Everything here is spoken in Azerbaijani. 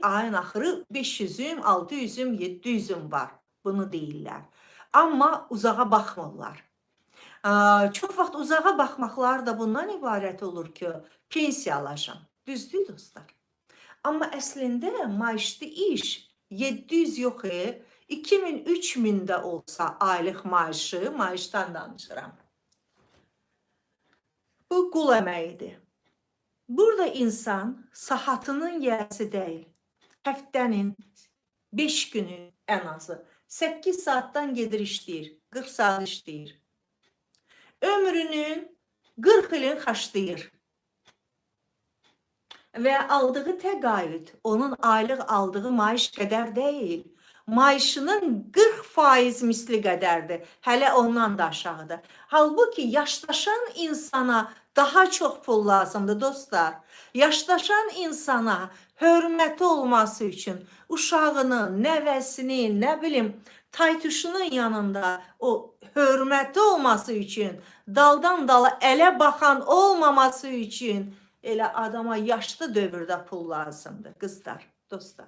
ayın axırı 500-üm, 600-üm, 700-üm var. Bunu deyirlər. Amma uzağa baxmırlar. Çox vaxt uzağa baxmaqlar da bundan ibarət olur ki, pensiya alacam. Düzdür dostlar? Amma əslində maaşlı iş 700 yox, 2000-3000 də olsa aylıq maaşı, maaşdan danışıram. Bu qul əməyidir. Burada insan saatının yiyəsi deyil. Həftənin 5 günü ən azı 8 saatdan gedir işləyir, 40 saat işləyir. Ömrünün 40 ilin xaçlayır. Və aldığı təqaüd onun aylıq aldığı maaş qədər deyil. Maaşının 40% misli qədərdir. Hələ ondan da aşağıdır. Halbuki yaşlaşan insana daha çox pul lazımdır dostlar. Yaşlaşan insana hörməti olması üçün uşağının, nəvəsinin, nə bilim, taytuşunun yanında o hörməti olması üçün, daldan dala ələ baxan olmaması üçün elə adama yaşlı dövrdə pul lazımdır, qızlar, dostlar.